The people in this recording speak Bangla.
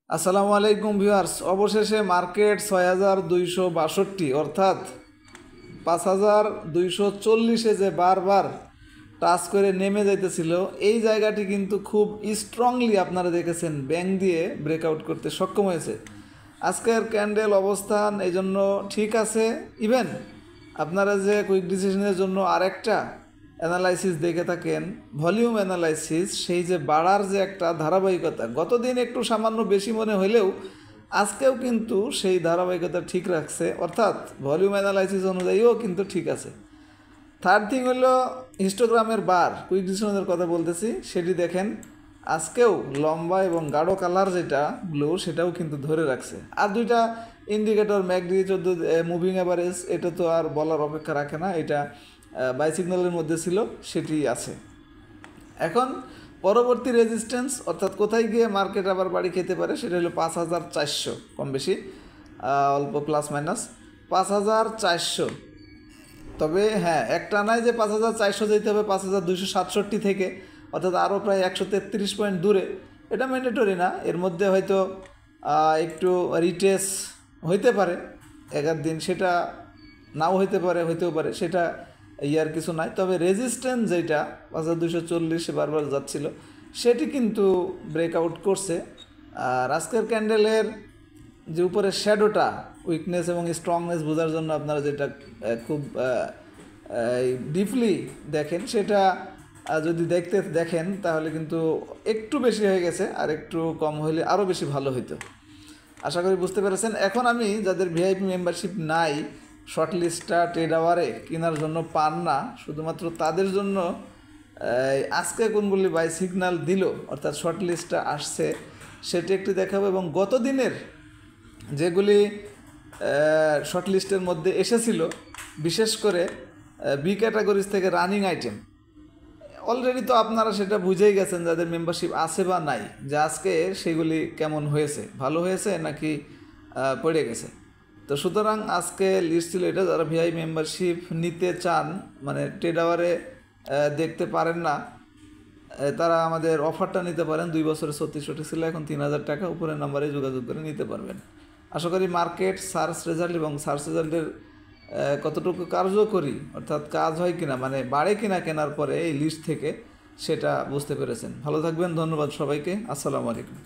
আসসালামু আলাইকুম ভিউয়ার্স। অবশেষে মার্কেট ৬,২৬২ অর্থাৎ ৫,২৪০-এ যে বারবার টাচ করে নেমে যাইতেছিল, এই জায়গাটি কিন্তু খুব স্ট্রংলি আপনারা দেখেছেন ব্যাং দিয়ে ব্রেকআউট করতে সক্ষম হয়েছে। আজকের ক্যান্ডেল অবস্থান এই জন্য ঠিক আছে। ইভেন আপনারা যে কুইক ডিসিশনের জন্য আরেকটা অ্যানালাইসিস দেখে থাকেন, ভলিউম অ্যানালাইসিস, সেই যে বাড়ার যে একটা ধারাবাহিকতা, গতদিন একটু সামান্য বেশি মনে হলেও আজকেও কিন্তু সেই ধারাবাহিকতা ঠিক রাখছে, অর্থাৎ ভলিউম অ্যানালাইসিস অনুযায়ীও কিন্তু ঠিক আছে। থার্ড থিং হলো হিস্টোগ্রামের বার, কুইক ডিসিশনের কথা বলতেছি, সেটি দেখেন আজকেও লম্বা এবং গাঢ় কালার যেটা ব্লু সেটাও কিন্তু ধরে রাখছে। আর দুইটা ইন্ডিকেটর ম্যাকডি 14 মুভিং অ্যাভারেজ, এটা তো আর বলার অপেক্ষা রাখে না, এটা বাই সিগন্যালের মধ্যে ছিল, সেটি আছে। এখন পরবর্তী রেজিস্ট্যান্স অর্থাৎ কোথায় গিয়ে মার্কেট আবার বাড়ি খেতে পারে সেটা হলো ৫,৪০০, কম বেশি অল্প প্লাস মাইনাস ৫,৪০০। তবে হ্যাঁ, একটা নয় যে ৫,৪০০ যেতে হবে ৫,২৬৭ থেকে, অর্থাৎ আরও প্রায় ১৩৩ পয়েন্ট দূরে, এটা ম্যান্ডেটরি না। এর মধ্যে হয়তো একটু রিটেস হইতে পারে এক দিন, সেটা নাও হইতে পারে, হইতেও পারে, সেটা ইয়ার কিছু নাই। তবে রেজিস্ট্যান্স যেটা ৫,২৪০ বারবার যাচ্ছিল, সেটি কিন্তু ব্রেকআউট করছে। আর আজকের ক্যান্ডেলের যে উপরে শ্যাডোটা, উইকনেস এবং স্ট্রংনেস বোঝার জন্য আপনারা যেটা খুব ডিপলি দেখেন, সেটা যদি দেখেন তাহলে কিন্তু একটু বেশি হয়ে গেছে, আর একটু কম হলে আরও বেশি ভালো হইতো। আশা করি বুঝতে পেরেছেন। এখন আমি যাদের ভিআইপি মেম্বারশিপ নাই, শর্ট লিস্টটা ট্রেড আওয়ারে কেনার জন্য পান না, শুধুমাত্র তাদের জন্য আজকে কোনগুলি বাই সিগন্যাল দিল, অর্থাৎ শর্ট লিস্টটা আসছে, সেটি একটু দেখাবো। এবং গত দিনের যেগুলি শর্ট লিস্টের মধ্যে এসেছিল, বিশেষ করে বি ক্যাটাগরিজ থেকে রানিং আইটেম, অলরেডি তো আপনারা সেটা বুঝেই গেছেন যাদের মেম্বারশিপ আছে বা নাই, যে আজকে সেগুলি কেমন হয়েছে, ভালো হয়েছে নাকি পড়ে গেছে। তো সুতরাং আজকে লিস্ট ছিল এটা। যারা ভিআই মেম্বারশিপ নিতে চান, মানে ট্রেড আওয়ারে দেখতে পারেন না, তারা আমাদের অফারটা নিতে পারেন। 2 বছরের 36টি ছিল, এখন 3,000 টাকা, উপরের নাম্বারে যোগাযোগ করে নিতে পারবেন। আশা করি মার্কেট সার্চ রেজাল্ট এবং সার্চ রেজাল্টের কতটুকু কার্যকরী, অর্থাৎ কাজ হয় কিনা, মানে বাড়ে কিনা কেনার পরে এই লিস্ট থেকে, সেটা বুঝতে পেরেছেন। ভালো থাকবেন, ধন্যবাদ সবাইকে, আসসালামু আলাইকুম।